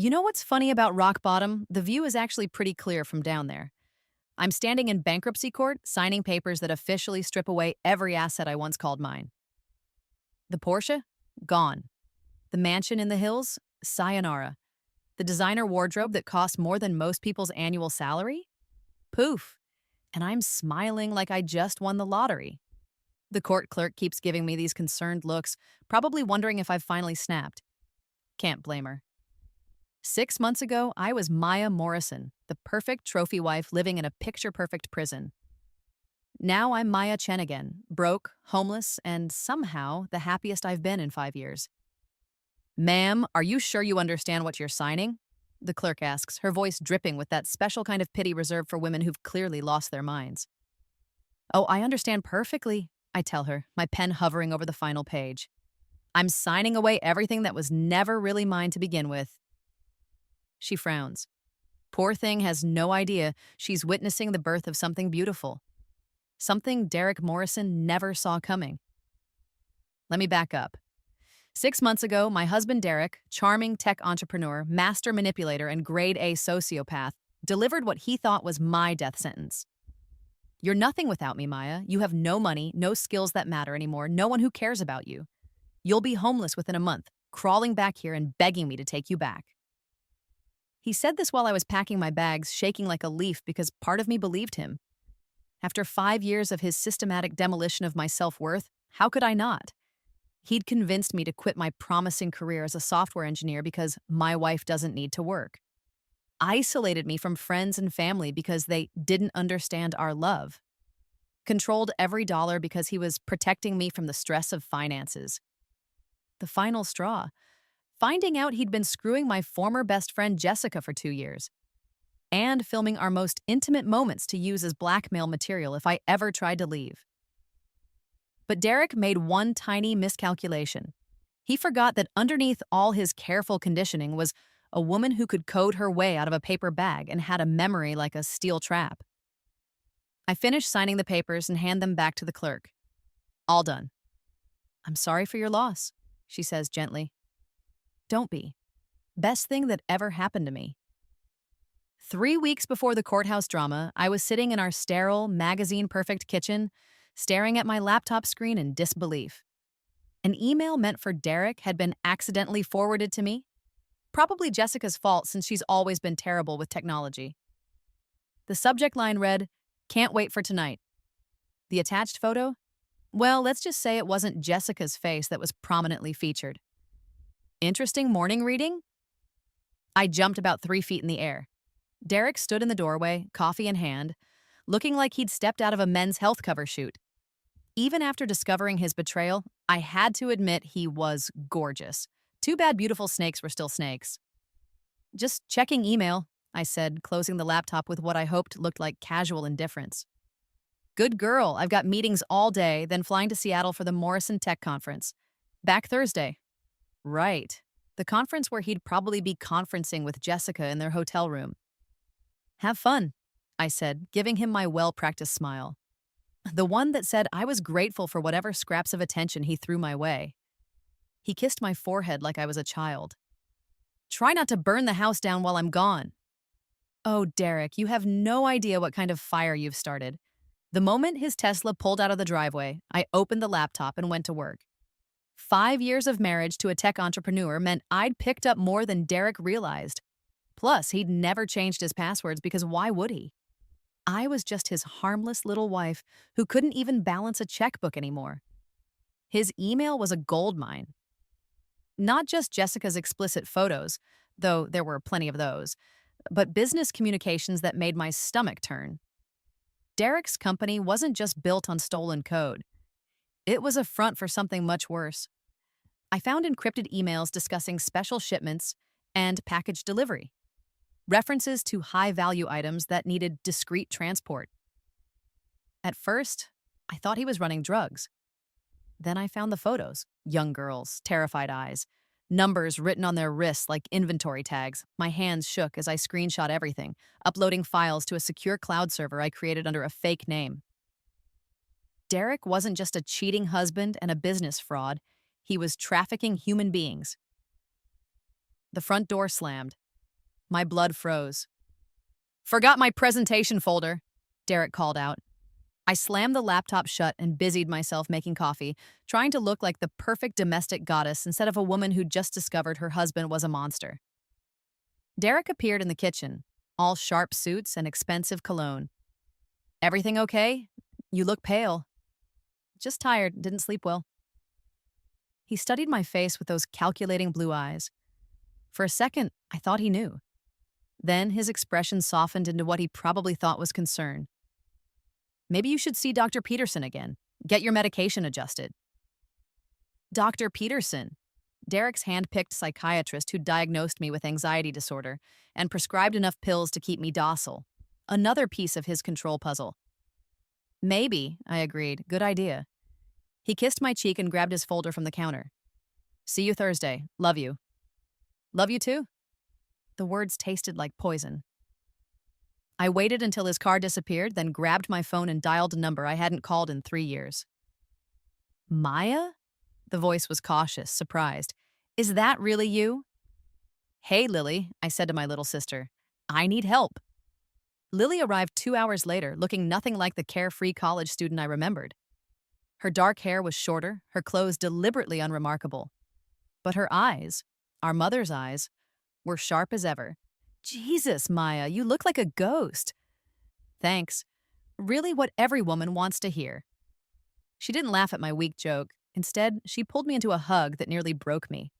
You know what's funny about rock bottom? The view is actually pretty clear from down there. I'm standing in bankruptcy court, signing papers that officially strip away every asset I once called mine. The Porsche? Gone. The mansion in the hills? Sayonara. The designer wardrobe that costs more than most people's annual salary? Poof. And I'm smiling like I just won the lottery. The court clerk keeps giving me these concerned looks, probably wondering if I've finally snapped. Can't blame her. 6 months ago, I was Maya Morrison, the perfect trophy wife living in a picture-perfect prison. Now I'm Maya Chen again, broke, homeless, and somehow the happiest I've been in 5 years. Ma'am, are you sure you understand what you're signing? The clerk asks, her voice dripping with that special kind of pity reserved for women who've clearly lost their minds. Oh, I understand perfectly, I tell her, my pen hovering over the final page. I'm signing away everything that was never really mine to begin with. She frowns. Poor thing has no idea she's witnessing the birth of something beautiful. Something Derek Morrison never saw coming. Let me back up. 6 months ago, my husband Derek, charming tech entrepreneur, master manipulator, and grade A sociopath, delivered what he thought was my death sentence. You're nothing without me, Maya. You have no money, no skills that matter anymore, no one who cares about you. You'll be homeless within a month, crawling back here and begging me to take you back. He said this while I was packing my bags, shaking like a leaf because part of me believed him. After 5 years of his systematic demolition of my self-worth, how could I not? He'd convinced me to quit my promising career as a software engineer because my wife doesn't need to work. Isolated me from friends and family because they didn't understand our love. Controlled every dollar because he was protecting me from the stress of finances. The final straw. Finding out he'd been screwing my former best friend Jessica for 2 years. And filming our most intimate moments to use as blackmail material if I ever tried to leave. But Derek made one tiny miscalculation. He forgot that underneath all his careful conditioning was a woman who could code her way out of a paper bag and had a memory like a steel trap. I finish signing the papers and hand them back to the clerk. All done. I'm sorry for your loss, she says gently. Don't be. Best thing that ever happened to me. 3 weeks before the courthouse drama, I was sitting in our sterile, magazine-perfect kitchen, staring at my laptop screen in disbelief. An email meant for Derek had been accidentally forwarded to me. Probably Jessica's fault since she's always been terrible with technology. The subject line read, "Can't wait for tonight." The attached photo? Well, let's just say it wasn't Jessica's face that was prominently featured. Interesting morning reading? I jumped about 3 feet in the air. Derek stood in the doorway, coffee in hand, looking like he'd stepped out of a men's health cover shoot. Even after discovering his betrayal, I had to admit he was gorgeous. Too bad beautiful snakes were still snakes. Just checking email, I said, closing the laptop with what I hoped looked like casual indifference. Good girl, I've got meetings all day, then flying to Seattle for the Morrison Tech Conference. Back Thursday. Right. The conference where he'd probably be conferencing with Jessica in their hotel room. Have fun, I said, giving him my well-practiced smile. The one that said I was grateful for whatever scraps of attention he threw my way. He kissed my forehead like I was a child. Try not to burn the house down while I'm gone. Oh, Derek, you have no idea what kind of fire you've started. The moment his Tesla pulled out of the driveway, I opened the laptop and went to work. 5 years of marriage to a tech entrepreneur meant I'd picked up more than Derek realized. Plus, he'd never changed his passwords because why would he? I was just his harmless little wife who couldn't even balance a checkbook anymore. His email was a goldmine. Not just Jessica's explicit photos, though there were plenty of those, but business communications that made my stomach turn. Derek's company wasn't just built on stolen code. It was a front for something much worse. I found encrypted emails discussing special shipments and package delivery. References to high-value items that needed discreet transport. At first, I thought he was running drugs. Then I found the photos. Young girls, terrified eyes, numbers written on their wrists like inventory tags. My hands shook as I screenshot everything, uploading files to a secure cloud server I created under a fake name. Derek wasn't just a cheating husband and a business fraud. He was trafficking human beings. The front door slammed. My blood froze. Forgot my presentation folder, Derek called out. I slammed the laptop shut and busied myself making coffee, trying to look like the perfect domestic goddess instead of a woman who'd just discovered her husband was a monster. Derek appeared in the kitchen, all sharp suits and expensive cologne. Everything okay? You look pale. Just tired, didn't sleep well. He studied my face with those calculating blue eyes. For a second, I thought he knew. Then his expression softened into what he probably thought was concern. Maybe you should see Dr. Peterson again. Get your medication adjusted. Dr. Peterson, Derek's hand-picked psychiatrist who diagnosed me with anxiety disorder and prescribed enough pills to keep me docile. Another piece of his control puzzle. Maybe, I agreed. Good idea. He kissed my cheek and grabbed his folder from the counter. See you Thursday. Love you. Love you too? The words tasted like poison. I waited until his car disappeared, then grabbed my phone and dialed a number I hadn't called in 3 years. Maya? The voice was cautious, surprised. Is that really you? Hey, Lily, I said to my little sister. I need help. Lily arrived 2 hours later, looking nothing like the carefree college student I remembered. Her dark hair was shorter, her clothes deliberately unremarkable. But her eyes, our mother's eyes, were sharp as ever. Jesus, Maya, you look like a ghost. Thanks. Really what every woman wants to hear. She didn't laugh at my weak joke. Instead, she pulled me into a hug that nearly broke me.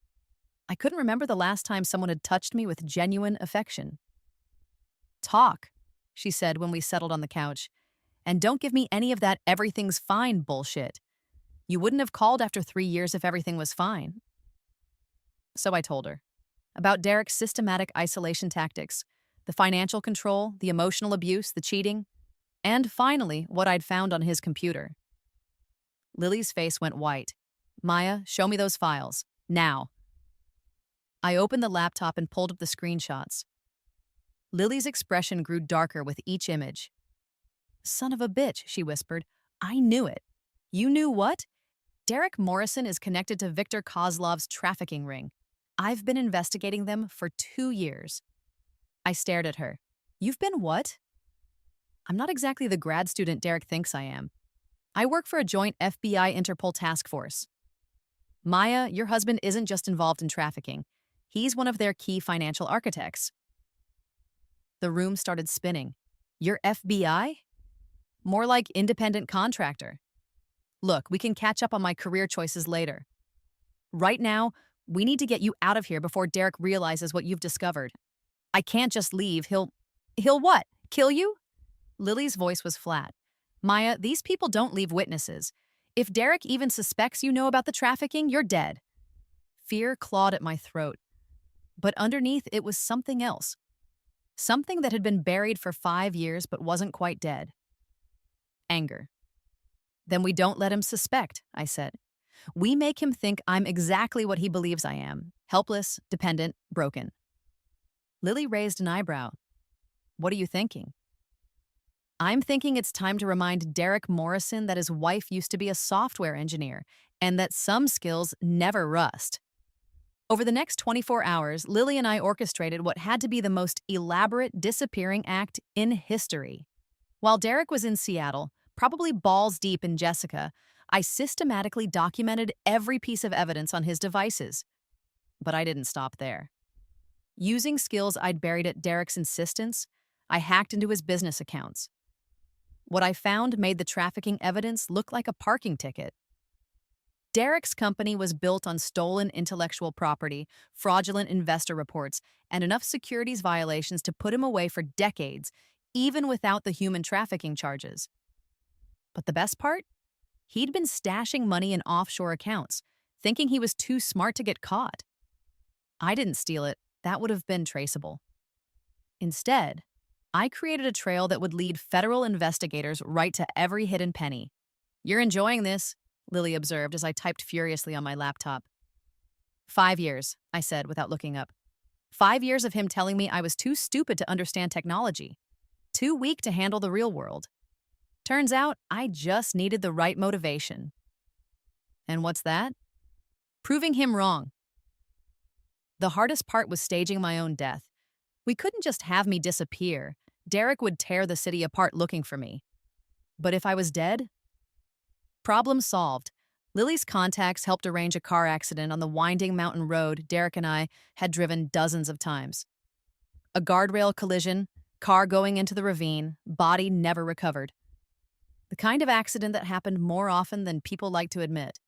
I couldn't remember the last time someone had touched me with genuine affection. Talk, she said when we settled on the couch. And don't give me any of that everything's fine bullshit. You wouldn't have called after 3 years if everything was fine. So I told her. About Derek's systematic isolation tactics, the financial control, the emotional abuse, the cheating, and finally, what I'd found on his computer. Lily's face went white. Maya, show me those files. Now. I opened the laptop and pulled up the screenshots. Lily's expression grew darker with each image. Son of a bitch, she whispered. I knew it. You knew what? Derek Morrison is connected to Victor Kozlov's trafficking ring. I've been investigating them for 2 years. I stared at her. You've been what? I'm not exactly the grad student Derek thinks I am. I work for a joint FBI-Interpol task force. Maya, your husband isn't just involved in trafficking. He's one of their key financial architects. The room started spinning. You're FBI? More like independent contractor. Look, we can catch up on my career choices later. Right now, we need to get you out of here before Derek realizes what you've discovered. I can't just leave. He'll what? Kill you? Lily's voice was flat. Maya, these people don't leave witnesses. If Derek even suspects you know about the trafficking, you're dead. Fear clawed at my throat. But underneath, it was something else. Something that had been buried for 5 years but wasn't quite dead. Anger. Then we don't let him suspect, I said. We make him think I'm exactly what he believes I am. Helpless, dependent, broken. Lily raised an eyebrow. What are you thinking? I'm thinking it's time to remind Derek Morrison that his wife used to be a software engineer and that some skills never rust. Over the next 24 hours, Lily and I orchestrated what had to be the most elaborate disappearing act in history. While Derek was in Seattle, probably balls deep in Jessica, I systematically documented every piece of evidence on his devices. But I didn't stop there. Using skills I'd buried at Derek's insistence, I hacked into his business accounts. What I found made the trafficking evidence look like a parking ticket. Derek's company was built on stolen intellectual property, fraudulent investor reports, and enough securities violations to put him away for decades, even without the human trafficking charges. But the best part? He'd been stashing money in offshore accounts, thinking he was too smart to get caught. I didn't steal it. That would have been traceable. Instead, I created a trail that would lead federal investigators right to every hidden penny. You're enjoying this, Lily observed as I typed furiously on my laptop. 5 years, I said without looking up. 5 years of him telling me I was too stupid to understand technology, too weak to handle the real world. Turns out, I just needed the right motivation. And what's that? Proving him wrong. The hardest part was staging my own death. We couldn't just have me disappear. Derek would tear the city apart looking for me. But if I was dead? Problem solved. Lily's contacts helped arrange a car accident on the winding mountain road Derek and I had driven dozens of times. A guardrail collision, car going into the ravine, body never recovered. The kind of accident that happened more often than people like to admit.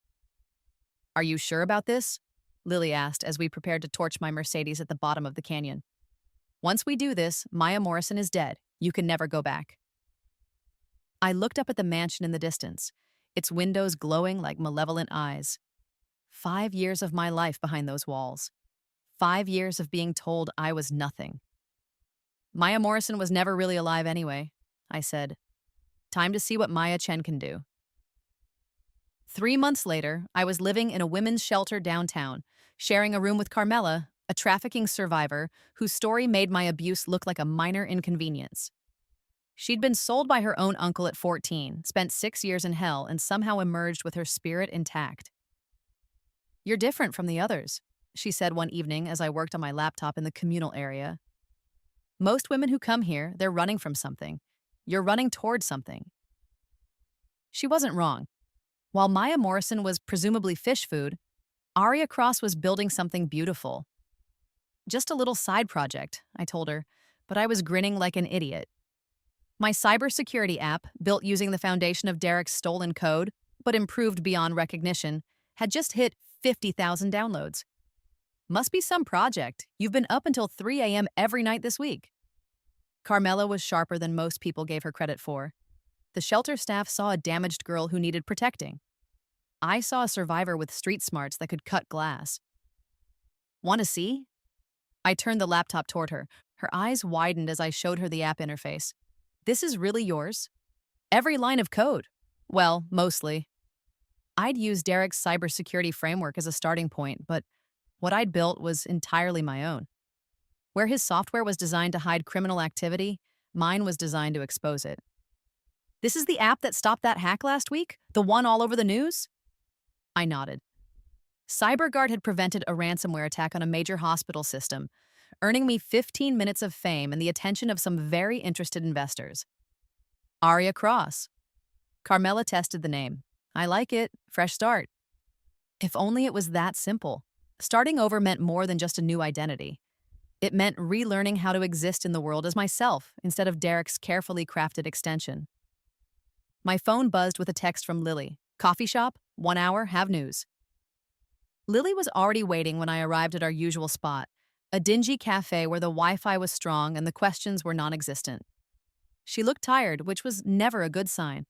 Are you sure about this? Lily asked as we prepared to torch my Mercedes at the bottom of the canyon. Once we do this, Maya Morrison is dead. You can never go back. I looked up at the mansion in the distance, its windows glowing like malevolent eyes. 5 years of my life behind those walls. 5 years of being told I was nothing. Maya Morrison was never really alive anyway, I said. Time to see what Maya Chen can do. 3 months later, I was living in a women's shelter downtown, sharing a room with Carmela, a trafficking survivor whose story made my abuse look like a minor inconvenience. She'd been sold by her own uncle at 14, spent 6 years in hell, and somehow emerged with her spirit intact. You're different from the others, she said one evening as I worked on my laptop in the communal area. Most women who come here, they're running from something. You're running toward something. She wasn't wrong. While Maya Morrison was presumably fish food, Aria Cross was building something beautiful. Just a little side project, I told her, but I was grinning like an idiot. My cybersecurity app, built using the foundation of Derek's stolen code, but improved beyond recognition, had just hit 50,000 downloads. Must be some project. You've been up until 3 a.m. every night this week. Carmela was sharper than most people gave her credit for. The shelter staff saw a damaged girl who needed protecting. I saw a survivor with street smarts that could cut glass. Want to see? I turned the laptop toward her. Her eyes widened as I showed her the app interface. This is really yours? Every line of code. Well, mostly. I'd used Derek's cybersecurity framework as a starting point, but what I'd built was entirely my own. Where his software was designed to hide criminal activity, mine was designed to expose it. This is the app that stopped that hack last week? The one all over the news? I nodded. CyberGuard had prevented a ransomware attack on a major hospital system, earning me 15 minutes of fame and the attention of some very interested investors. Aria Cross. Carmela tested the name. I like it. Fresh start. If only it was that simple. Starting over meant more than just a new identity. It meant relearning how to exist in the world as myself instead of Derek's carefully crafted extension. My phone buzzed with a text from Lily. Coffee shop? 1 hour, have news. Lily was already waiting when I arrived at our usual spot, a dingy cafe where the Wi-Fi was strong and the questions were non-existent. She looked tired, which was never a good sign.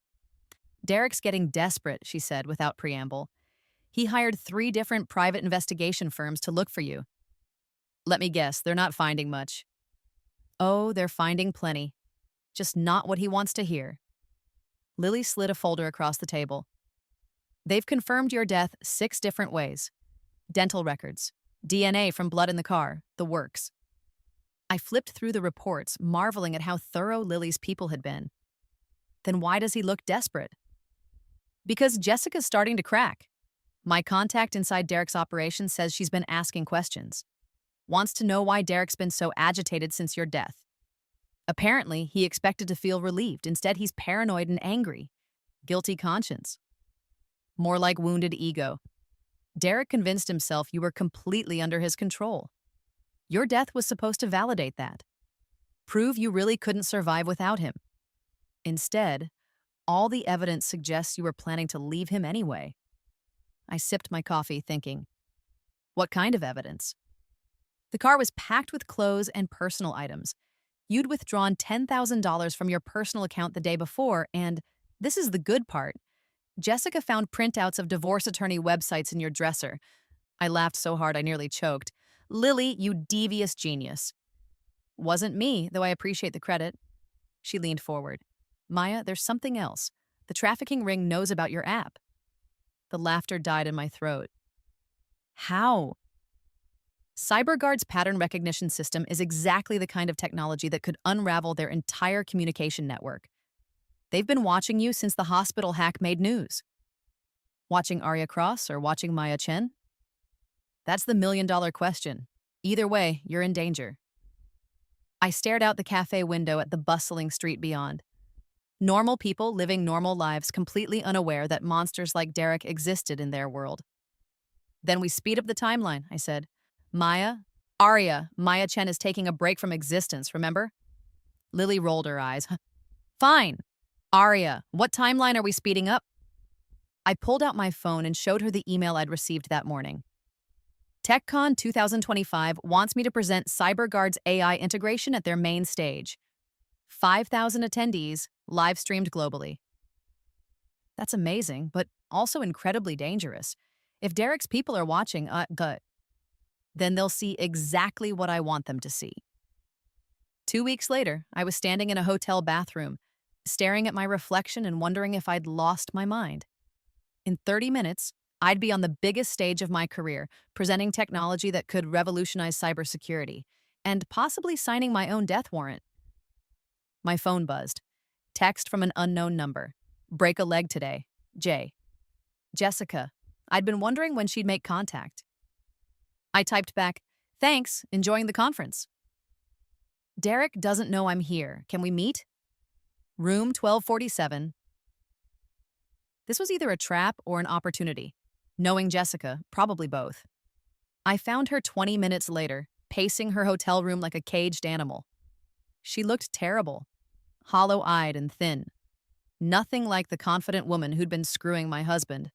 Derek's getting desperate, she said without preamble. He hired 3 different private investigation firms to look for you. Let me guess, they're not finding much. Oh, they're finding plenty. Just not what he wants to hear. Lily slid a folder across the table. They've confirmed your death 6 different ways. Dental records, DNA from blood in the car, the works. I flipped through the reports, marveling at how thorough Lily's people had been. Then why does he look desperate? Because Jessica's starting to crack. My contact inside Derek's operation says she's been asking questions. Wants to know why Derek's been so agitated since your death. Apparently, he expected to feel relieved. Instead, he's paranoid and angry. Guilty conscience. More like wounded ego. Derek convinced himself you were completely under his control. Your death was supposed to validate that. Prove you really couldn't survive without him. Instead, all the evidence suggests you were planning to leave him anyway. I sipped my coffee, thinking, what kind of evidence? The car was packed with clothes and personal items. You'd withdrawn $10,000 from your personal account the day before, and this is the good part. Jessica found printouts of divorce attorney websites in your dresser. I laughed so hard I nearly choked. Lily, you devious genius. Wasn't me, though I appreciate the credit. She leaned forward. Maya, there's something else. The trafficking ring knows about your app. The laughter died in my throat. How? CyberGuard's pattern recognition system is exactly the kind of technology that could unravel their entire communication network. They've been watching you since the hospital hack made news. Watching Aria Cross or watching Maya Chen? That's the $1 million question. Either way, you're in danger. I stared out the cafe window at the bustling street beyond. Normal people living normal lives, completely unaware that monsters like Derek existed in their world. Then we speed up the timeline, I said. Maya Chen is taking a break from existence, remember? Lily rolled her eyes. Fine. Arya, what timeline are we speeding up? I pulled out my phone and showed her the email I'd received that morning. TechCon 2025 wants me to present CyberGuard's AI integration at their main stage. 5,000 attendees, live streamed globally. That's amazing, but also incredibly dangerous. If Derek's people are watching, then they'll see exactly what I want them to see. 2 weeks later, I was standing in a hotel bathroom, staring at my reflection and wondering if I'd lost my mind. In 30 minutes, I'd be on the biggest stage of my career, presenting technology that could revolutionize cybersecurity, and possibly signing my own death warrant. My phone buzzed. Text from an unknown number. Break a leg today. J. Jessica. I'd been wondering when she'd make contact. I typed back, thanks, enjoying the conference. Derek doesn't know I'm here. Can we meet? Room 1247. This was either a trap or an opportunity. Knowing Jessica, probably both. I found her 20 minutes later, pacing her hotel room like a caged animal. She looked terrible, hollow-eyed and thin. Nothing like the confident woman who'd been screwing my husband.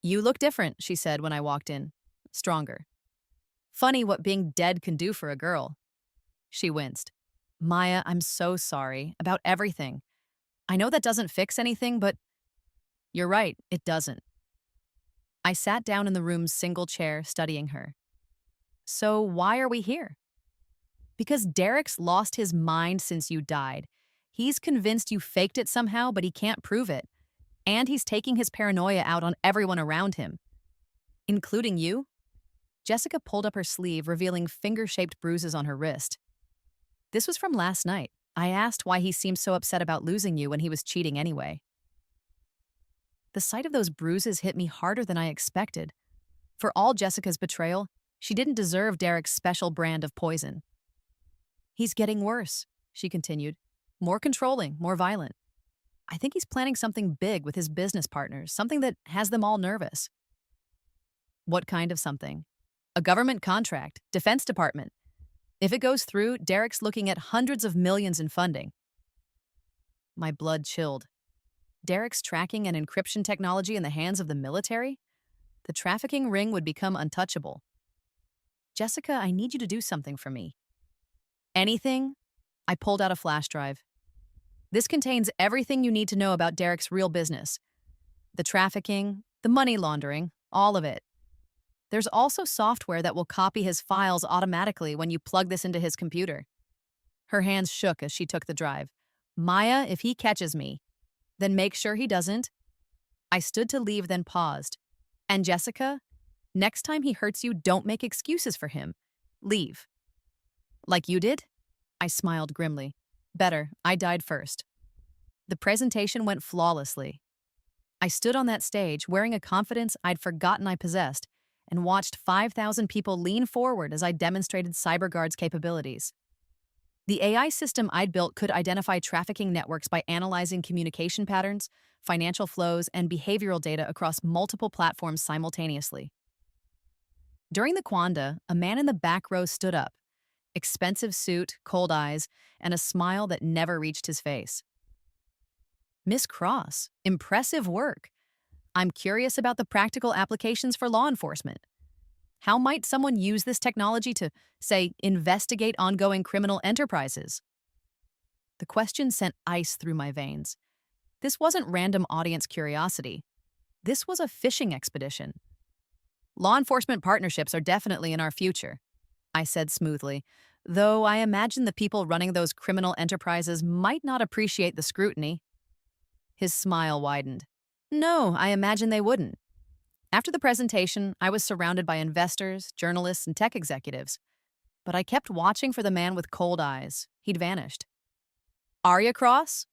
You look different, she said when I walked in. Stronger. Funny what being dead can do for a girl. She winced. Maya, I'm so sorry about everything. I know that doesn't fix anything, but you're right, it doesn't. I sat down in the room's single chair, studying her. So why are we here? Because Derek's lost his mind since you died. He's convinced you faked it somehow, but he can't prove it. And he's taking his paranoia out on everyone around him. Including you? Jessica pulled up her sleeve, revealing finger-shaped bruises on her wrist. This was from last night. I asked why he seemed so upset about losing you when he was cheating anyway. The sight of those bruises hit me harder than I expected. For all Jessica's betrayal, she didn't deserve Derek's special brand of poison. He's getting worse, she continued. More controlling, more violent. I think he's planning something big with his business partners, something that has them all nervous. What kind of something? A government contract, Defense Department. If it goes through, Derek's looking at hundreds of millions in funding. My blood chilled. Derek's tracking and encryption technology in the hands of the military? The trafficking ring would become untouchable. Jessica, I need you to do something for me. Anything? I pulled out a flash drive. This contains everything you need to know about Derek's real business. The trafficking, the money laundering, all of it. There's also software that will copy his files automatically when you plug this into his computer. Her hands shook as she took the drive. Maya, if he catches me, then make sure he doesn't. I stood to leave, then paused. And Jessica, next time he hurts you, don't make excuses for him. Leave. Like you did? I smiled grimly. Better, I died first. The presentation went flawlessly. I stood on that stage wearing a confidence I'd forgotten I possessed and watched 5,000 people lean forward as I demonstrated CyberGuard's capabilities. The AI system I'd built could identify trafficking networks by analyzing communication patterns, financial flows, and behavioral data across multiple platforms simultaneously. During the Quanda, a man in the back row stood up, expensive suit, cold eyes, and a smile that never reached his face. Miss Cross, impressive work. I'm curious about the practical applications for law enforcement. How might someone use this technology to, say, investigate ongoing criminal enterprises? The question sent ice through my veins. This wasn't random audience curiosity. This was a fishing expedition. Law enforcement partnerships are definitely in our future, I said smoothly, though I imagine the people running those criminal enterprises might not appreciate the scrutiny. His smile widened. No, I imagine they wouldn't. After the presentation, I was surrounded by investors, journalists, and tech executives. But I kept watching for the man with cold eyes. He'd vanished. Arya Cross?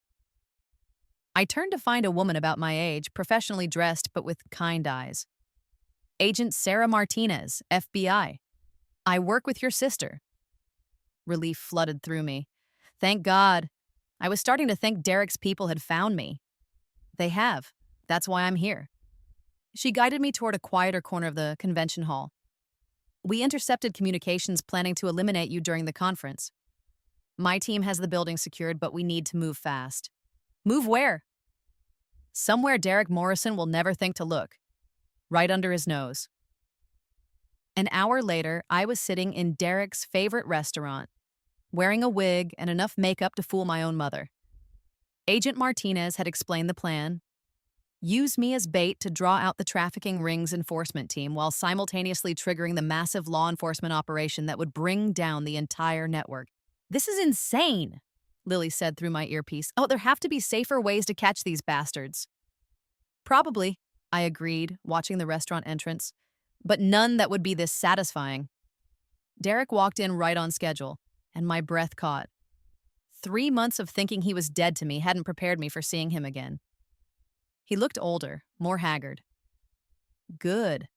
I turned to find a woman about my age, professionally dressed but with kind eyes. Agent Sarah Martinez, FBI. I work with your sister. Relief flooded through me. Thank God. I was starting to think Derek's people had found me. They have. That's why I'm here. She guided me toward a quieter corner of the convention hall. We intercepted communications planning to eliminate you during the conference. My team has the building secured, but we need to move fast. Move where? Somewhere Derek Morrison will never think to look. Right under his nose. An hour later, I was sitting in Derek's favorite restaurant, wearing a wig and enough makeup to fool my own mother. Agent Martinez had explained the plan. Use me as bait to draw out the trafficking ring's enforcement team while simultaneously triggering the massive law enforcement operation that would bring down the entire network. This is insane, Lily said through my earpiece. Oh, there have to be safer ways to catch these bastards. Probably, I agreed, watching the restaurant entrance, but none that would be this satisfying. Derek walked in right on schedule, and my breath caught. 3 months of thinking he was dead to me hadn't prepared me for seeing him again. He looked older, more haggard. Good.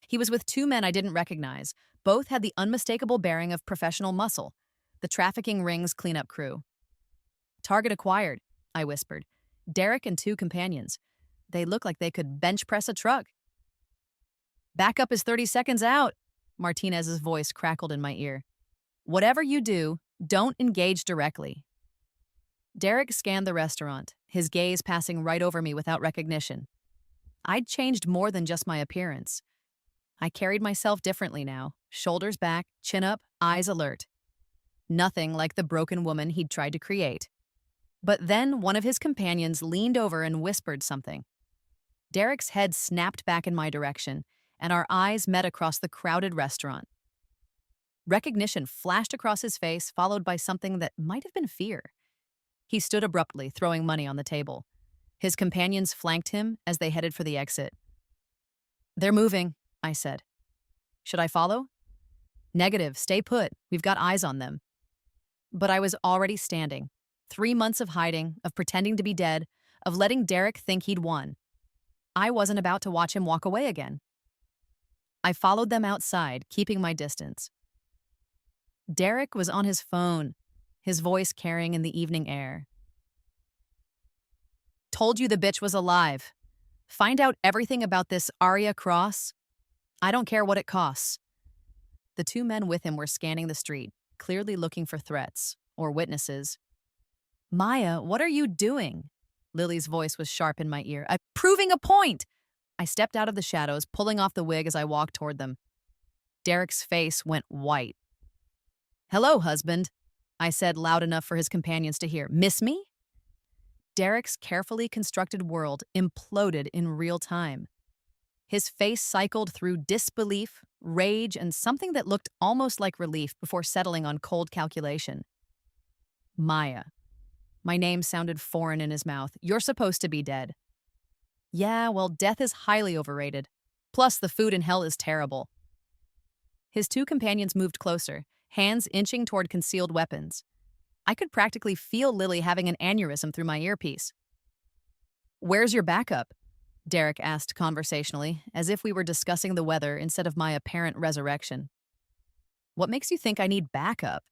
He was with two men I didn't recognize. Both had the unmistakable bearing of professional muscle, the trafficking ring's cleanup crew. Target acquired, I whispered. Derek and two companions. They look like they could bench press a truck. Backup is 30 seconds out, Martinez's voice crackled in my ear. Whatever you do, don't engage directly. Derek scanned the restaurant, his gaze passing right over me without recognition. I'd changed more than just my appearance. I carried myself differently now, shoulders back, chin up, eyes alert. Nothing like the broken woman he'd tried to create. But then one of his companions leaned over and whispered something. Derek's head snapped back in my direction, and our eyes met across the crowded restaurant. Recognition flashed across his face, followed by something that might have been fear. He stood abruptly, throwing money on the table. His companions flanked him as they headed for the exit. They're moving, I said. Should I follow? Negative, stay put. We've got eyes on them. But I was already standing. 3 months of hiding, of pretending to be dead, of letting Derek think he'd won. I wasn't about to watch him walk away again. I followed them outside, keeping my distance. Derek was on his phone, his voice carrying in the evening air. Told you the bitch was alive. Find out everything about this Aria Cross. I don't care what it costs. The two men with him were scanning the street, clearly looking for threats or witnesses. Maya, what are you doing? Lily's voice was sharp in my ear. I'm proving a point! I stepped out of the shadows, pulling off the wig as I walked toward them. Derek's face went white. Hello, husband, I said loud enough for his companions to hear. Miss me? Derek's carefully constructed world imploded in real time. His face cycled through disbelief, rage, and something that looked almost like relief before settling on cold calculation. Maya. My name sounded foreign in his mouth. You're supposed to be dead. Yeah, well, death is highly overrated. Plus, the food in hell is terrible. His two companions moved closer, hands inching toward concealed weapons. I could practically feel Lily having an aneurysm through my earpiece. Where's your backup? Derek asked conversationally, as if we were discussing the weather instead of my apparent resurrection. What makes you think I need backup?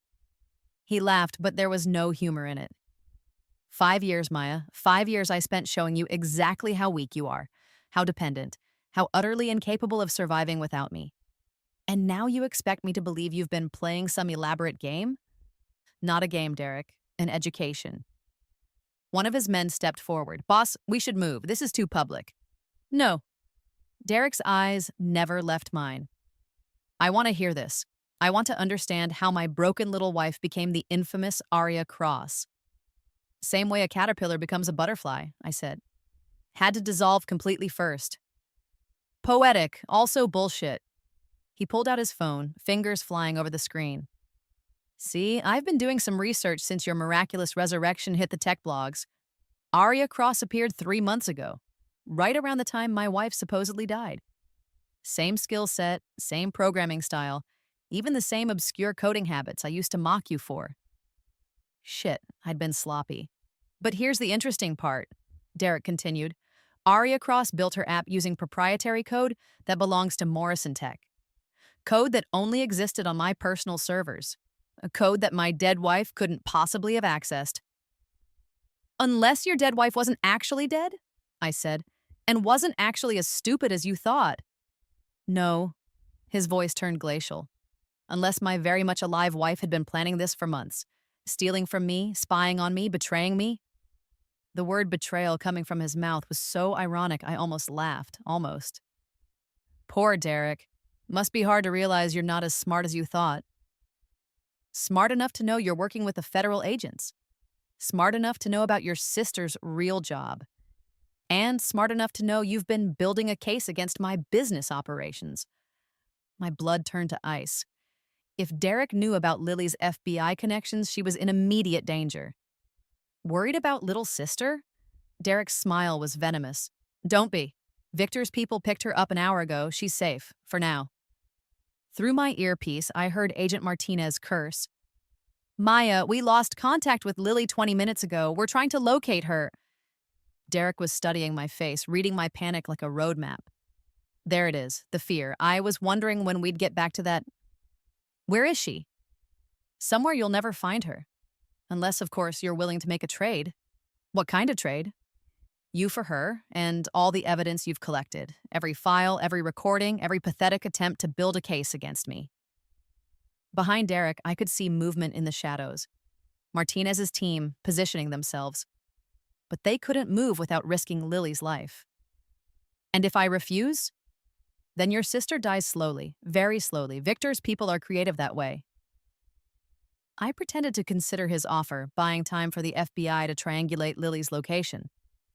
He laughed, but there was no humor in it. 5 years, Maya. 5 years I spent showing you exactly how weak you are, how dependent, how utterly incapable of surviving without me. And now you expect me to believe you've been playing some elaborate game? Not a game, Derek. An education. One of his men stepped forward. Boss, we should move. This is too public. No. Derek's eyes never left mine. I want to hear this. I want to understand how my broken little wife became the infamous Aria Cross. Same way a caterpillar becomes a butterfly, I said. Had to dissolve completely first. Poetic, also bullshit. He pulled out his phone, fingers flying over the screen. See, I've been doing some research since your miraculous resurrection hit the tech blogs. Aria Cross appeared 3 months ago, right around the time my wife supposedly died. Same skill set, same programming style, even the same obscure coding habits I used to mock you for. Shit, I'd been sloppy. But here's the interesting part, Derek continued. Aria Cross built her app using proprietary code that belongs to Morrison Tech. Code that only existed on my personal servers. a code that my dead wife couldn't possibly have accessed. Unless your dead wife wasn't actually dead, I said, and wasn't actually as stupid as you thought. No, his voice turned glacial. Unless my very much alive wife had been planning this for months, stealing from me, spying on me, betraying me. The word betrayal coming from his mouth was so ironic I almost laughed, almost. Poor Derek. Must be hard to realize you're not as smart as you thought. Smart enough to know you're working with the federal agents. Smart enough to know about your sister's real job. And smart enough to know you've been building a case against my business operations. My blood turned to ice. If Derek knew about Lily's FBI connections, she was in immediate danger. Worried about little sister? Derek's smile was venomous. Don't be. Victor's people picked her up an hour ago. She's safe, for now. Through my earpiece, I heard Agent Martinez curse. Maya, we lost contact with Lily 20 minutes ago. We're trying to locate her. Derek was studying my face, reading my panic like a roadmap. There it is, the fear. I was wondering when we'd get back to that. Where is she? Somewhere you'll never find her. Unless, of course, you're willing to make a trade. What kind of trade? You for her, and all the evidence you've collected. Every file, every recording, every pathetic attempt to build a case against me. Behind Derek, I could see movement in the shadows. Martinez's team positioning themselves. But they couldn't move without risking Lily's life. And if I refuse? Then your sister dies slowly, very slowly. Victor's people are creative that way. I pretended to consider his offer, buying time for the FBI to triangulate Lily's location.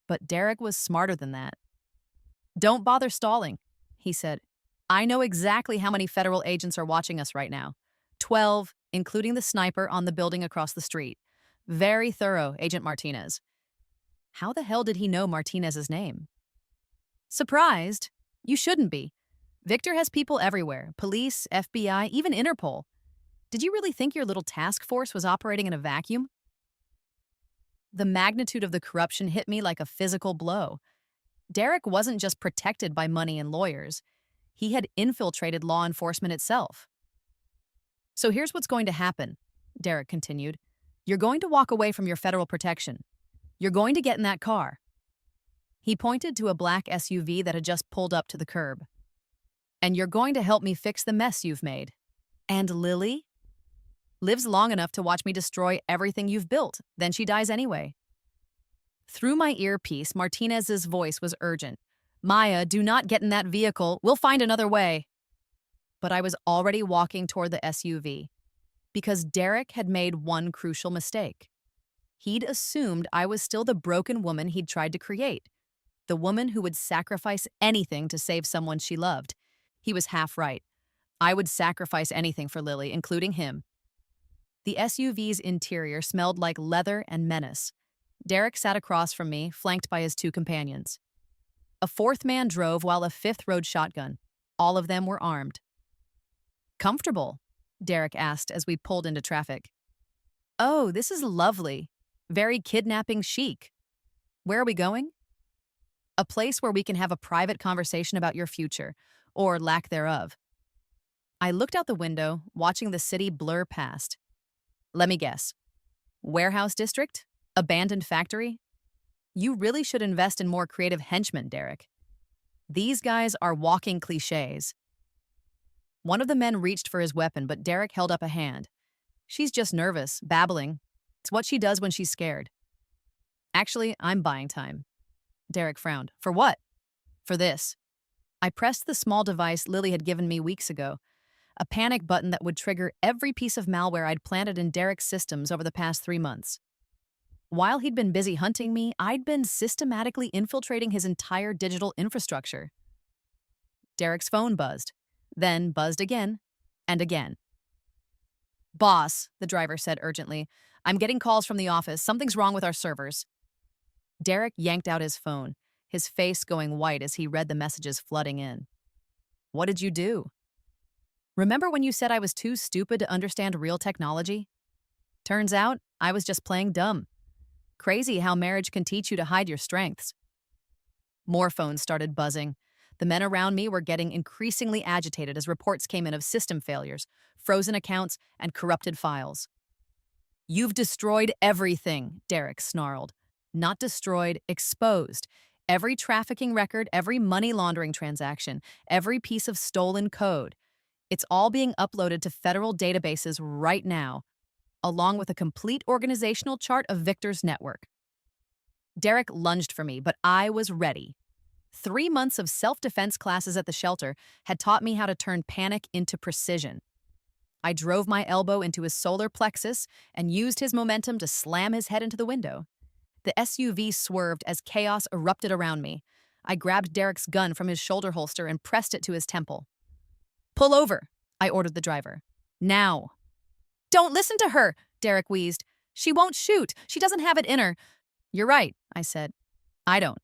But Derek was smarter than that. Don't bother stalling, he said. I know exactly how many federal agents are watching us right now. 12, including the sniper on the building across the street. Very thorough, Agent Martinez. How the hell did he know Martinez's name? Surprised? You shouldn't be. Victor has people everywhere. Police, FBI, even Interpol. Did you really think your little task force was operating in a vacuum? The magnitude of the corruption hit me like a physical blow. Derek wasn't just protected by money and lawyers. He had infiltrated law enforcement itself. So here's what's going to happen, Derek continued. You're going to walk away from your federal protection. You're going to get in that car. He pointed to a black SUV that had just pulled up to the curb. And you're going to help me fix the mess you've made. And Lily? Lives long enough to watch me destroy everything you've built. Then she dies anyway. Through my earpiece, Martinez's voice was urgent. Maya, do not get in that vehicle. We'll find another way. But I was already walking toward the SUV. Because Derek had made one crucial mistake. He'd assumed I was still the broken woman he'd tried to create. The woman who would sacrifice anything to save someone she loved. He was half right. I would sacrifice anything for Lily, including him. The SUV's interior smelled like leather and menace. Derek sat across from me, flanked by his two companions. A fourth man drove while a fifth rode shotgun. All of them were armed. Comfortable? Derek asked as we pulled into traffic. Oh, this is lovely. Very kidnapping chic. Where are we going? A place where we can have a private conversation about your future, or lack thereof. I looked out the window, watching the city blur past. Let me guess. Warehouse district? Abandoned factory? You really should invest in more creative henchmen, Derek. These guys are walking cliches. One of the men reached for his weapon, but Derek held up a hand. She's just nervous, babbling. It's what she does when she's scared. Actually, I'm buying time. Derek frowned. For what? For this. I pressed the small device Lily had given me weeks ago, a panic button that would trigger every piece of malware I'd planted in Derek's systems over the past 3 months. While he'd been busy hunting me, I'd been systematically infiltrating his entire digital infrastructure. Derek's phone buzzed, then buzzed again and again. Boss, the driver said urgently, I'm getting calls from the office. Something's wrong with our servers. Derek yanked out his phone, his face going white as he read the messages flooding in. What did you do? Remember when you said I was too stupid to understand real technology? Turns out, I was just playing dumb. Crazy how marriage can teach you to hide your strengths. More phones started buzzing. The men around me were getting increasingly agitated as reports came in of system failures, frozen accounts, and corrupted files. You've destroyed everything, Derek snarled. Not destroyed, exposed. Every trafficking record, every money laundering transaction, every piece of stolen code. It's all being uploaded to federal databases right now, along with a complete organizational chart of Victor's network. Derek lunged for me, but I was ready. 3 months of self-defense classes at the shelter had taught me how to turn panic into precision. I drove my elbow into his solar plexus and used his momentum to slam his head into the window. The SUV swerved as chaos erupted around me. I grabbed Derek's gun from his shoulder holster and pressed it to his temple. "Pull over," I ordered the driver. "Now." "Don't listen to her," Derek wheezed. "She won't shoot. She doesn't have it in her." "You're right," I said. "I don't.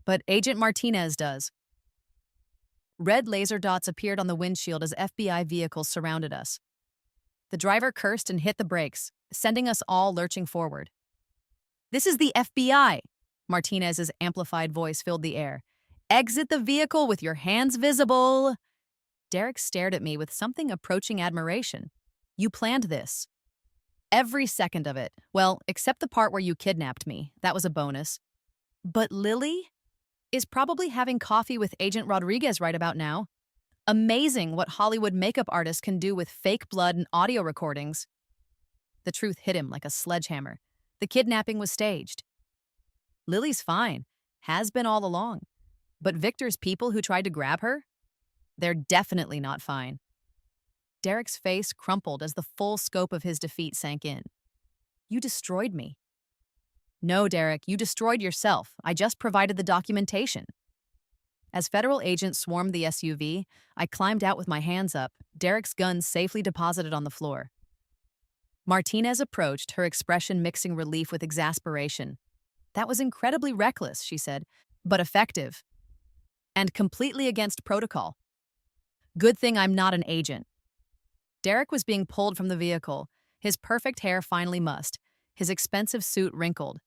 But Agent Martinez does." Red laser dots appeared on the windshield as FBI vehicles surrounded us. The driver cursed and hit the brakes, sending us all lurching forward. "This is the FBI," Martinez's amplified voice filled the air. "Exit the vehicle with your hands visible." Derek stared at me with something approaching admiration. "You planned this." "Every second of it. Well, except the part where you kidnapped me. That was a bonus." "But Lily is probably having coffee with Agent Rodriguez right about now. Amazing what Hollywood makeup artists can do with fake blood and audio recordings." The truth hit him like a sledgehammer. The kidnapping was staged. "Lily's fine. Has been all along. But Victor's people who tried to grab her? They're definitely not fine." Derek's face crumpled as the full scope of his defeat sank in. "You destroyed me." "No, Derek, you destroyed yourself. I just provided the documentation." As federal agents swarmed the SUV, I climbed out with my hands up, Derek's gun safely deposited on the floor. Martinez approached, her expression mixing relief with exasperation. "That was incredibly reckless," she said, "but effective. And completely against protocol. Good thing I'm not an agent." Derek was being pulled from the vehicle, his perfect hair finely mussed, his expensive suit wrinkled.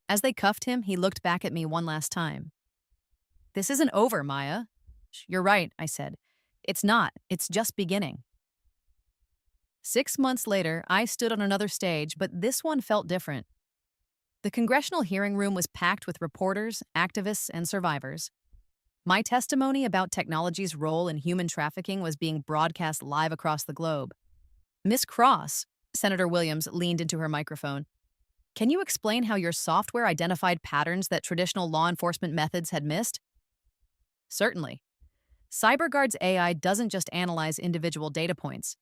As they cuffed him, he looked back at me one last time. "This isn't over, Maya." "You're right," I said. "It's not. It's just beginning." 6 months later, I stood on another stage, but this one felt different. The congressional hearing room was packed with reporters, activists, and survivors. My testimony about technology's role in human trafficking was being broadcast live across the globe. "Miss Cross," Senator Williams leaned into her microphone, "can you explain how your software identified patterns that traditional law enforcement methods had missed?" "Certainly. CyberGuard's AI doesn't just analyze individual data points.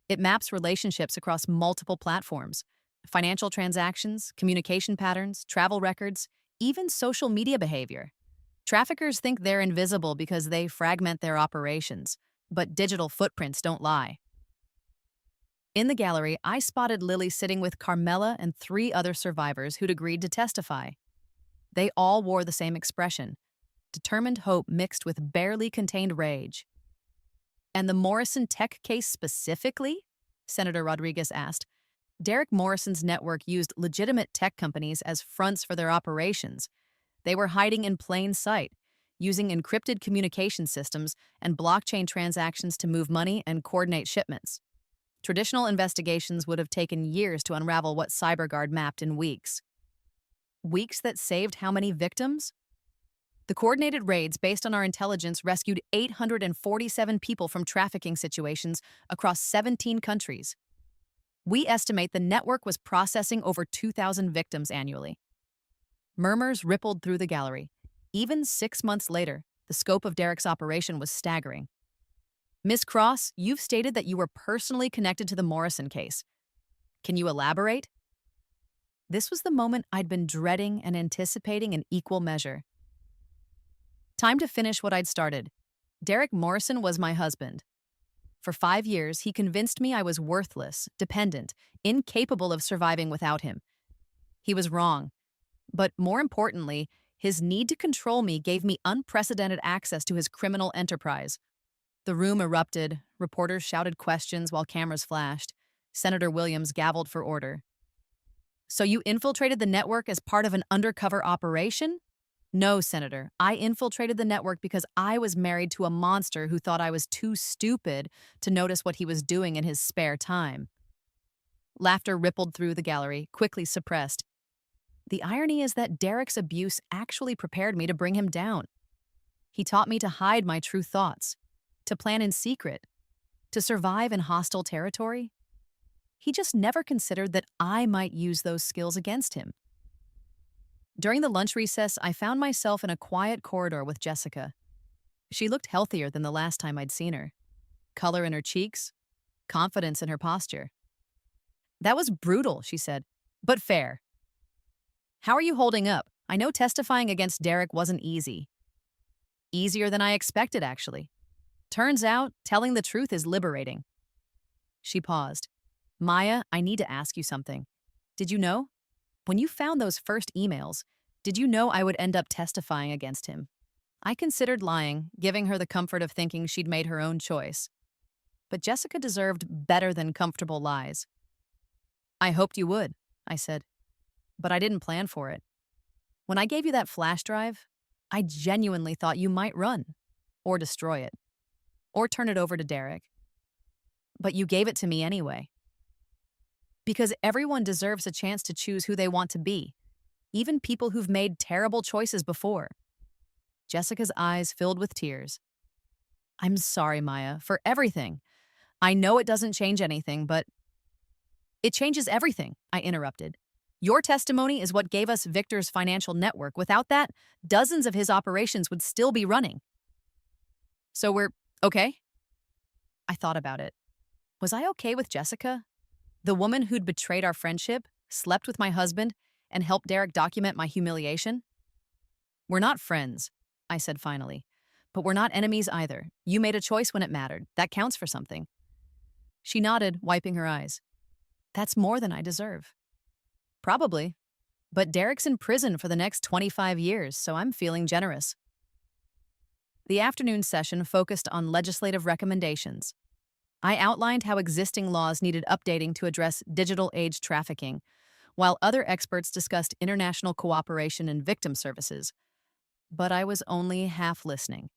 It maps relationships across multiple platforms, financial transactions, communication patterns, travel records, even social media behavior. Traffickers think they're invisible because they fragment their operations, but digital footprints don't lie." In the gallery, I spotted Lily sitting with Carmela and 3 other survivors who'd agreed to testify. They all wore the same expression, determined hope mixed with barely contained rage. "And the Morrison tech case specifically?" Senator Rodriguez asked. Derek Morrison's network used legitimate tech companies as fronts for their operations. They were hiding in plain sight, using encrypted communication systems and blockchain transactions to move money and coordinate shipments. Traditional investigations would have taken years to unravel what CyberGuard mapped in weeks. Weeks that saved how many victims? The coordinated raids based on our intelligence rescued 847 people from trafficking situations across 17 countries. We estimate the network was processing over 2,000 victims annually. Murmurs rippled through the gallery. Even 6 months later, the scope of Derek's operation was staggering. "Ms. Cross, you've stated that you were personally connected to the Morrison case. Can you elaborate?" This was the moment I'd been dreading and anticipating in equal measure. Time to finish what I'd started. Derek Morrison was my husband. For 5 years, he convinced me I was worthless, dependent, incapable of surviving without him. He was wrong. But more importantly, his need to control me gave me unprecedented access to his criminal enterprise. The room erupted. Reporters shouted questions while cameras flashed. Senator Williams gavelled for order. "So you infiltrated the network as part of an undercover operation?" No, Senator. I infiltrated the network because I was married to a monster who thought I was too stupid to notice what he was doing in his spare time. Laughter rippled through the gallery, quickly suppressed. The irony is that Derek's abuse actually prepared me to bring him down. He taught me to hide my true thoughts, to plan in secret, to survive in hostile territory. He just never considered that I might use those skills against him. During the lunch recess, I found myself in a quiet corridor with Jessica. She looked healthier than the last time I'd seen her. Color in her cheeks, confidence in her posture. "That was brutal," she said, "but fair. How are you holding up? I know testifying against Derek wasn't easy." "Easier than I expected, actually. Turns out, telling the truth is liberating." She paused. "Maya, I need to ask you something. Did you know? When you found those first emails, did you know I would end up testifying against him?" I considered lying, giving her the comfort of thinking she'd made her own choice. But Jessica deserved better than comfortable lies. "I hoped you would," I said, "but I didn't plan for it. When I gave you that flash drive, I genuinely thought you might run, or destroy it, or turn it over to Derek. But you gave it to me anyway. Because everyone deserves a chance to choose who they want to be, even people who've made terrible choices before." Jessica's eyes filled with tears. "I'm sorry, Maya, for everything. I know it doesn't change anything, but—" "It changes everything," I interrupted. "Your testimony is what gave us Victor's financial network. Without that, dozens of his operations would still be running." "So we're okay?" I thought about it. Was I okay with Jessica? The woman who'd betrayed our friendship, slept with my husband, and helped Derek document my humiliation? "We're not friends," I said finally. "But we're not enemies either. You made a choice when it mattered. That counts for something." She nodded, wiping her eyes. "That's more than I deserve." "Probably. But Derek's in prison for the next 25 years, so I'm feeling generous." The afternoon session focused on legislative recommendations. I outlined how existing laws needed updating to address digital age trafficking, while other experts discussed international cooperation and victim services. But I was only half listening.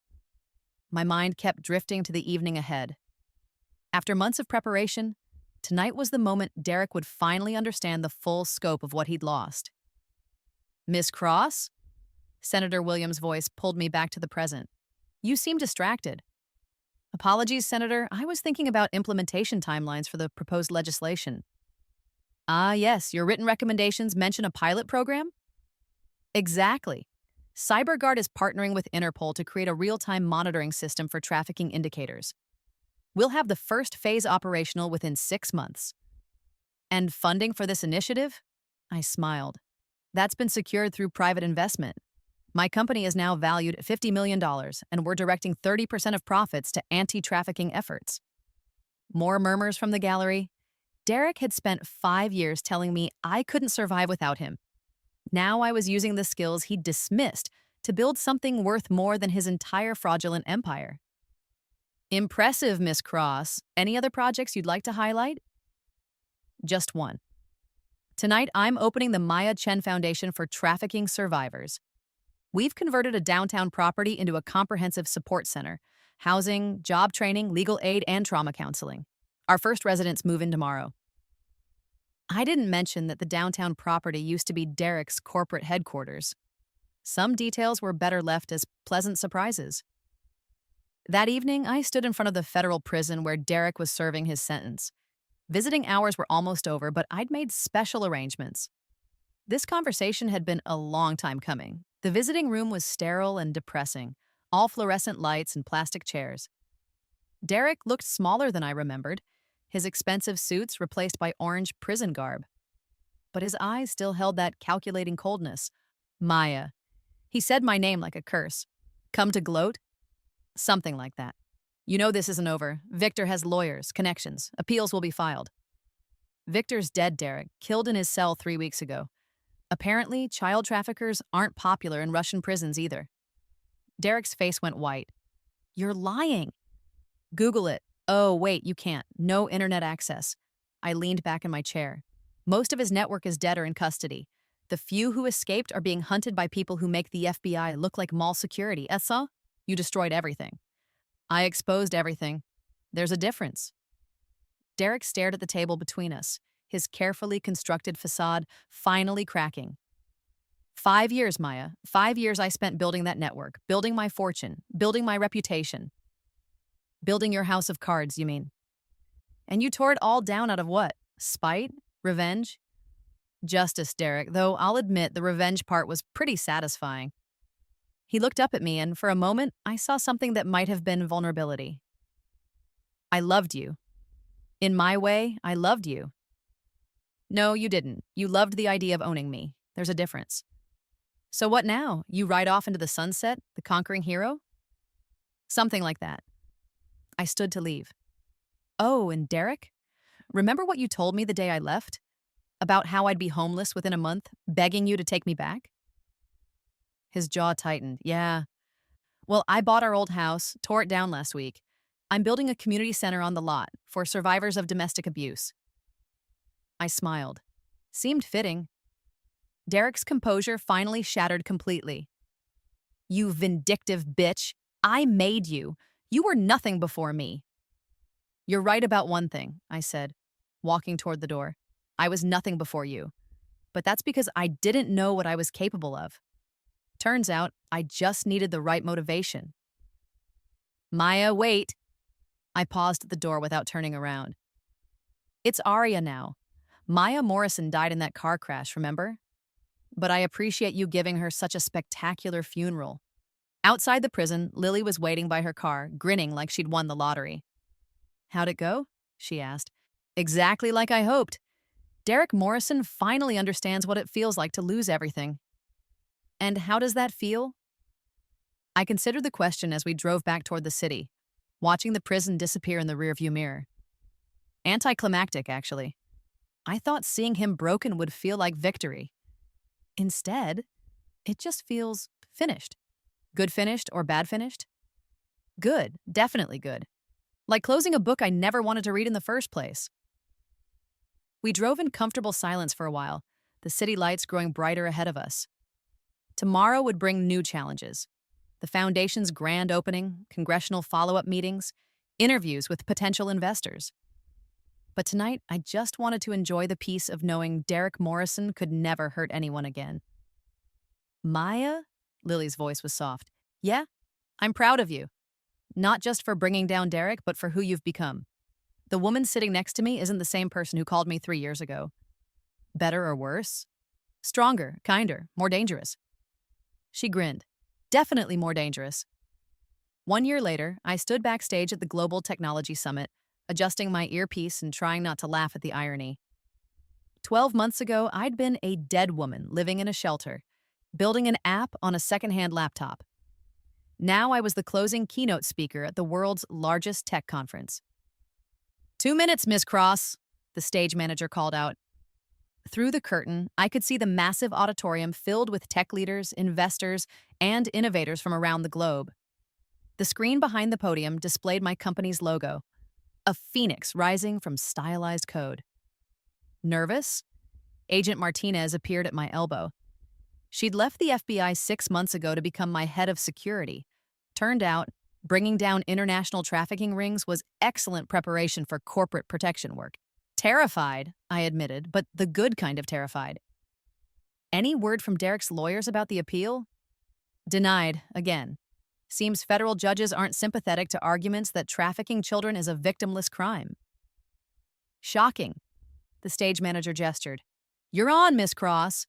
My mind kept drifting to the evening ahead. After months of preparation, tonight was the moment Derek would finally understand the full scope of what he'd lost. "Miss Cross?" Senator Williams' voice pulled me back to the present. "You seem distracted." "Apologies, Senator. I was thinking about implementation timelines for the proposed legislation." "Ah, yes, your written recommendations mention a pilot program?" "Exactly. CyberGuard is partnering with Interpol to create a real-time monitoring system for trafficking indicators. We'll have the first phase operational within 6 months." "And funding for this initiative?" I smiled. "That's been secured through private investment. My company is now valued at $50 million, and we're directing 30% of profits to anti-trafficking efforts." More murmurs from the gallery. Derek had spent 5 years telling me I couldn't survive without him. Now I was using the skills he'd dismissed to build something worth more than his entire fraudulent empire. "Impressive, Miss Cross. Any other projects you'd like to highlight?" "Just one. Tonight, I'm opening the Maya Chen Foundation for Trafficking Survivors. We've converted a downtown property into a comprehensive support center: housing, job training, legal aid, and trauma counseling. Our first residents move in tomorrow." I didn't mention that the downtown property used to be Derek's corporate headquarters. Some details were better left as pleasant surprises. That evening, I stood in front of the federal prison where Derek was serving his sentence. Visiting hours were almost over, but I'd made special arrangements. This conversation had been a long time coming. The visiting room was sterile and depressing, all fluorescent lights and plastic chairs. Derek looked smaller than I remembered, his expensive suits replaced by orange prison garb. But his eyes still held that calculating coldness. "Maya." He said my name like a curse. "Come to gloat?" Something like that. "You know this isn't over. Victor has lawyers, connections. Appeals will be filed." "Victor's dead, Derek, killed in his cell 3 weeks ago. Apparently, child traffickers aren't popular in Russian prisons either." Derek's face went white. "You're lying." "Google it." "Oh, wait, you can't. No internet access." I leaned back in my chair. "Most of his network is dead or in custody. The few who escaped are being hunted by people who make the FBI look like mall security. Essa, you destroyed everything. I exposed everything. There's a difference. Derek stared at the table between us, his carefully constructed facade finally cracking. 5 years, Maya. 5 years I spent building that network, building my fortune, building my reputation. Building your house of cards, you mean? And you tore it all down out of what? Spite? Revenge? Justice, Derek, though I'll admit the revenge part was pretty satisfying. He looked up at me, and for a moment, I saw something that might have been vulnerability. I loved you. In my way, I loved you. No, you didn't. You loved the idea of owning me. There's a difference. So what now? You ride off into the sunset, the conquering hero? Something like that. I stood to leave. Oh, and Derek? Remember what you told me the day I left? About how I'd be homeless within a month, begging you to take me back? His jaw tightened. Yeah. Well, I bought our old house, tore it down last week. I'm building a community center on the lot for survivors of domestic abuse. I smiled. Seemed fitting. Derek's composure finally shattered completely. You vindictive bitch. I made you. You were nothing before me. You're right about one thing, I said, walking toward the door. I was nothing before you. But that's because I didn't know what I was capable of. Turns out, I just needed the right motivation. Maya, wait. I paused at the door without turning around. It's Aria now. Maya Morrison died in that car crash, remember? But I appreciate you giving her such a spectacular funeral. Outside the prison, Lily was waiting by her car, grinning like she'd won the lottery. How'd it go? She asked. Exactly like I hoped. Derek Morrison finally understands what it feels like to lose everything. And how does that feel? I considered the question as we drove back toward the city, watching the prison disappear in the rearview mirror. Anticlimactic, actually. I thought seeing him broken would feel like victory. Instead, it just feels finished. Good finished or bad finished? Good, definitely good. Like closing a book I never wanted to read in the first place. We drove in comfortable silence for a while, the city lights growing brighter ahead of us. Tomorrow would bring new challenges. The foundation's grand opening, congressional follow-up meetings, interviews with potential investors. But tonight, I just wanted to enjoy the peace of knowing Derek Morrison could never hurt anyone again. Maya? Lily's voice was soft. Yeah, I'm proud of you. Not just for bringing down Derek, but for who you've become. The woman sitting next to me isn't the same person who called me 3 years ago. Better or worse? Stronger, kinder, more dangerous. She grinned. Definitely more dangerous. 1 year later, I stood backstage at the Global Technology Summit, adjusting my earpiece and trying not to laugh at the irony. 12 months ago, I'd been a dead woman living in a shelter, building an app on a secondhand laptop. Now I was the closing keynote speaker at the world's largest tech conference. 2 minutes, Miss Cross, the stage manager called out. Through the curtain, I could see the massive auditorium filled with tech leaders, investors, and innovators from around the globe. The screen behind the podium displayed my company's logo, a phoenix rising from stylized code. Nervous? Agent Martinez appeared at my elbow. She'd left the FBI 6 months ago to become my head of security. Turned out, bringing down international trafficking rings was excellent preparation for corporate protection work. Terrified, I admitted, but the good kind of terrified. Any word from Derek's lawyers about the appeal? Denied, again. Seems federal judges aren't sympathetic to arguments that trafficking children is a victimless crime. Shocking. The stage manager gestured. You're on, Miss Cross.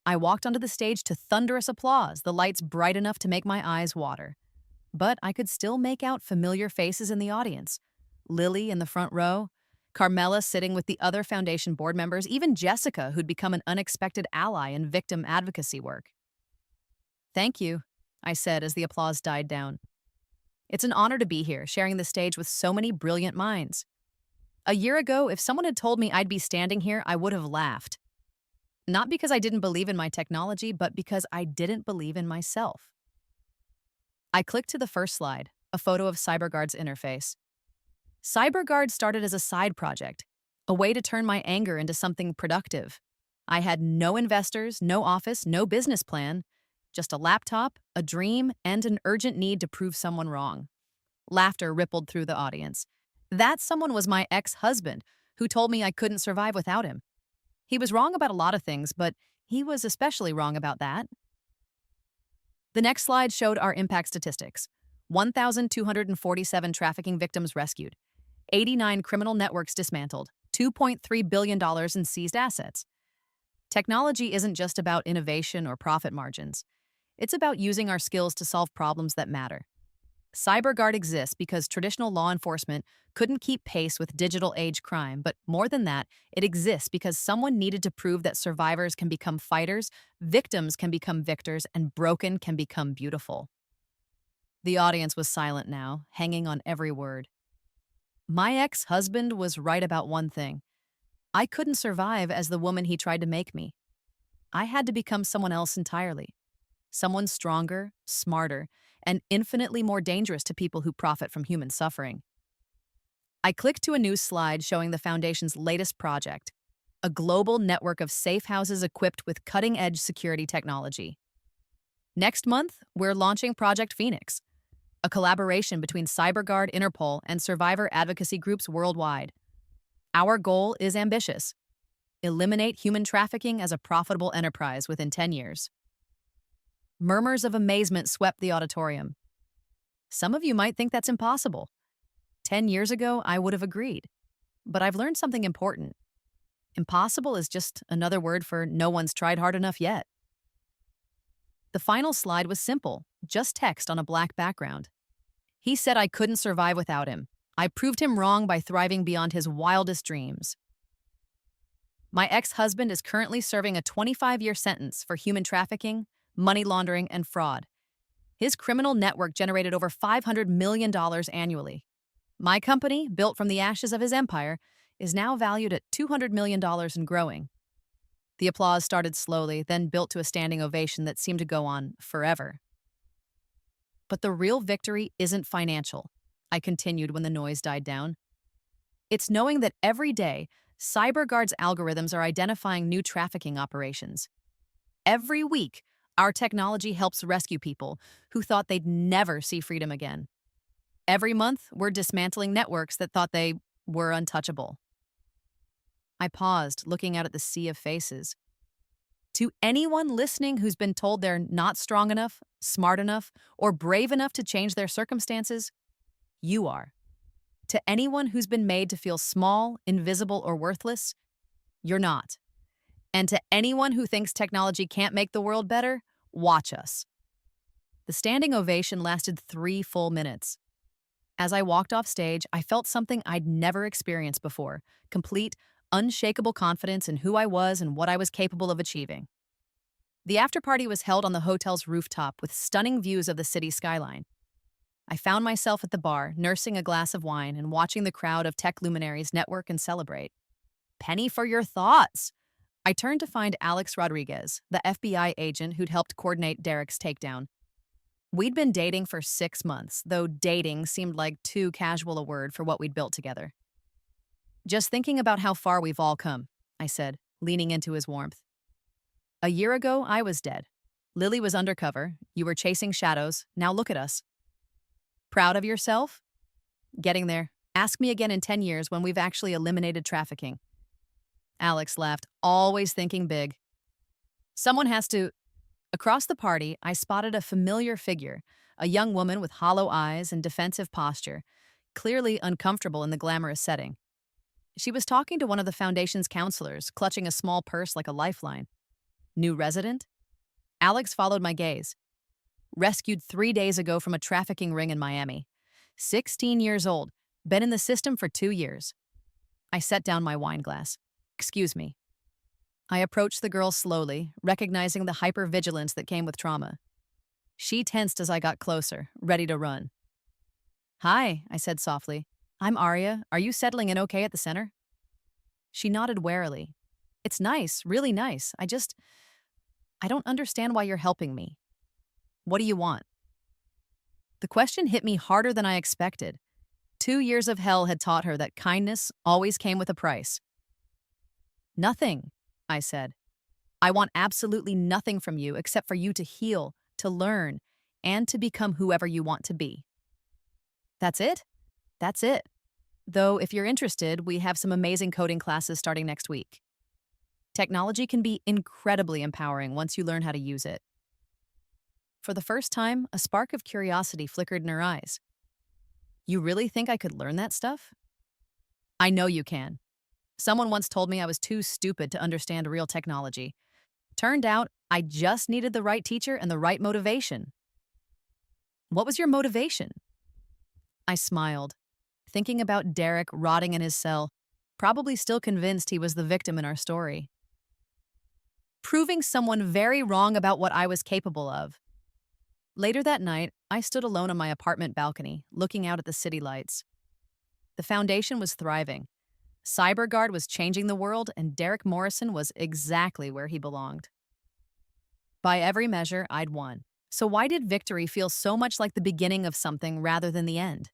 I walked onto the stage to thunderous applause, the lights bright enough to make my eyes water. But I could still make out familiar faces in the audience. Lily in the front row, Carmela sitting with the other foundation board members, even Jessica, who'd become an unexpected ally in victim advocacy work. Thank you, I said as the applause died down. It's an honor to be here, sharing the stage with so many brilliant minds. A year ago, if someone had told me I'd be standing here, I would have laughed. Not because I didn't believe in my technology, but because I didn't believe in myself. I clicked to the first slide, a photo of CyberGuard's interface. CyberGuard started as a side project, a way to turn my anger into something productive. I had no investors, no office, no business plan, just a laptop, a dream, and an urgent need to prove someone wrong. Laughter rippled through the audience. That someone was my ex-husband, who told me I couldn't survive without him. He was wrong about a lot of things, but he was especially wrong about that. The next slide showed our impact statistics. 1,247 trafficking victims rescued, 89 criminal networks dismantled, $2.3 billion in seized assets. Technology isn't just about innovation or profit margins. It's about using our skills to solve problems that matter. CyberGuard exists because traditional law enforcement couldn't keep pace with digital age crime, but more than that, it exists because someone needed to prove that survivors can become fighters, victims can become victors, and broken can become beautiful. The audience was silent now, hanging on every word. My ex-husband was right about one thing. I couldn't survive as the woman he tried to make me. I had to become someone else entirely. Someone stronger, smarter, and infinitely more dangerous to people who profit from human suffering. I clicked to a news slide showing the Foundation's latest project, a global network of safe houses equipped with cutting-edge security technology. Next month, we're launching Project Phoenix, a collaboration between CyberGuard, Interpol, and survivor advocacy groups worldwide. Our goal is ambitious: eliminate human trafficking as a profitable enterprise within 10 years. Murmurs of amazement swept the auditorium. Some of you might think that's impossible. 10 years ago, I would have agreed. But I've learned something important. Impossible is just another word for no one's tried hard enough yet. The final slide was simple, just text on a black background. He said I couldn't survive without him. I proved him wrong by thriving beyond his wildest dreams. My ex-husband is currently serving a 25-year sentence for human trafficking, money laundering, and fraud. His criminal network generated over $500 million annually. My company, built from the ashes of his empire, is now valued at $200 million and growing. The applause started slowly, then built to a standing ovation that seemed to go on forever. But the real victory isn't financial, I continued when the noise died down. It's knowing that every day, CyberGuard's algorithms are identifying new trafficking operations. Every week, our technology helps rescue people who thought they'd never see freedom again. Every month, we're dismantling networks that thought they were untouchable. I paused, looking out at the sea of faces. To anyone listening who's been told they're not strong enough, smart enough, or brave enough to change their circumstances, you are. To anyone who's been made to feel small, invisible, or worthless, you're not. And to anyone who thinks technology can't make the world better, watch us. The standing ovation lasted 3 full minutes. As I walked off stage, I felt something I'd never experienced before: complete, unshakable confidence in who I was and what I was capable of achieving. The after-party was held on the hotel's rooftop with stunning views of the city skyline. I found myself at the bar, nursing a glass of wine and watching the crowd of tech luminaries network and celebrate. Penny for your thoughts! I turned to find Alex Rodriguez, the FBI agent who'd helped coordinate Derek's takedown. We'd been dating for 6 months, though dating seemed like too casual a word for what we'd built together. Just thinking about how far we've all come, I said, leaning into his warmth. A year ago, I was dead. Lily was undercover. You were chasing shadows. Now look at us. Proud of yourself? Getting there. Ask me again in 10 years when we've actually eliminated trafficking. Alex laughed, always thinking big. Someone has to... Across the party, I spotted a familiar figure, a young woman with hollow eyes and defensive posture, clearly uncomfortable in the glamorous setting. She was talking to one of the Foundation's counselors, clutching a small purse like a lifeline. New resident? Alex followed my gaze. Rescued 3 days ago from a trafficking ring in Miami. 16 years old, been in the system for 2 years. I set down my wine glass. Excuse me. I approached the girl slowly, recognizing the hypervigilance that came with trauma. She tensed as I got closer, ready to run. Hi, I said softly. I'm Arya. Are you settling in okay at the center? She nodded warily. It's nice, really nice. I don't understand why you're helping me. What do you want? The question hit me harder than I expected. 2 years of hell had taught her that kindness always came with a price. Nothing, I said. I want absolutely nothing from you except for you to heal, to learn, and to become whoever you want to be. That's it? That's it. Though, if you're interested, we have some amazing coding classes starting next week. Technology can be incredibly empowering once you learn how to use it. For the first time, a spark of curiosity flickered in her eyes. You really think I could learn that stuff? I know you can. Someone once told me I was too stupid to understand real technology. Turned out, I just needed the right teacher and the right motivation. What was your motivation? I smiled, thinking about Derek rotting in his cell, probably still convinced he was the victim in our story. Proving someone very wrong about what I was capable of. Later that night, I stood alone on my apartment balcony, looking out at the city lights. The foundation was thriving. CyberGuard was changing the world, and Derek Morrison was exactly where he belonged. By every measure, I'd won. So why did victory feel so much like the beginning of something rather than the end?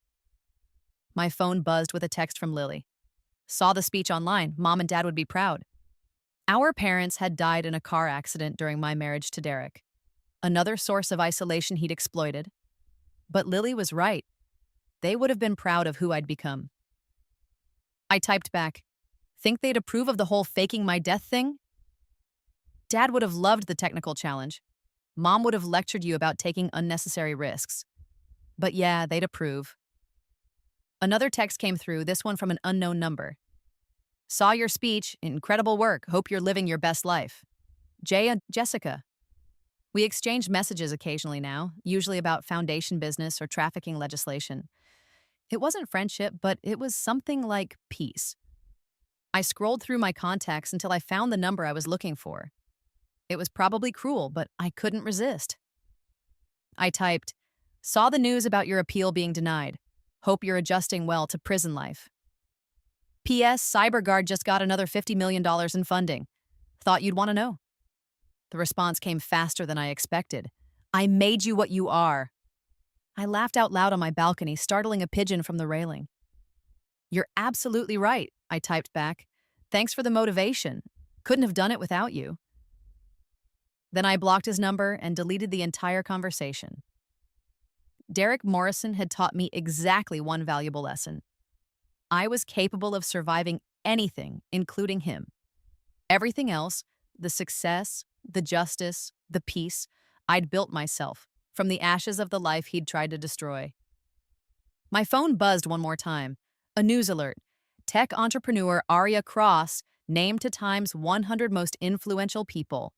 My phone buzzed with a text from Lily. Saw the speech online. Mom and Dad would be proud. Our parents had died in a car accident during my marriage to Derek. Another source of isolation he'd exploited. But Lily was right. They would have been proud of who I'd become. I typed back, think they'd approve of the whole faking my death thing? Dad would have loved the technical challenge. Mom would have lectured you about taking unnecessary risks. But yeah, they'd approve. Another text came through, this one from an unknown number. Saw your speech. Incredible work. Hope you're living your best life. Jay and Jessica. We exchanged messages occasionally now, usually about foundation business or trafficking legislation. It wasn't friendship, but it was something like peace. I scrolled through my contacts until I found the number I was looking for. It was probably cruel, but I couldn't resist. I typed, saw the news about your appeal being denied. Hope you're adjusting well to prison life. P.S. CyberGuard just got another $50 million in funding. Thought you'd want to know. The response came faster than I expected. I made you what you are. I laughed out loud on my balcony, startling a pigeon from the railing. You're absolutely right, I typed back. Thanks for the motivation. Couldn't have done it without you. Then I blocked his number and deleted the entire conversation. Derek Morrison had taught me exactly one valuable lesson. I was capable of surviving anything, including him. Everything else, the success, the justice, the peace, I'd built myself from the ashes of the life he'd tried to destroy. My phone buzzed one more time. A news alert. Tech entrepreneur Arya Cross named to Time's 100 most influential people.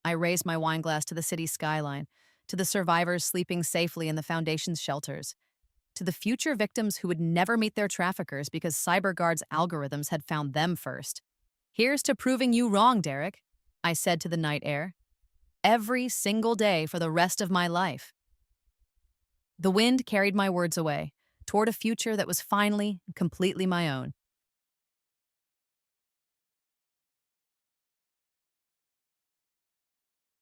I raised my wine glass to the city's skyline, to the survivors sleeping safely in the Foundation's shelters, to the future victims who would never meet their traffickers because CyberGuard's algorithms had found them first. Here's to proving you wrong, Derek, I said to the night air. Every single day for the rest of my life. The wind carried my words away, toward a future that was finally, completely my own.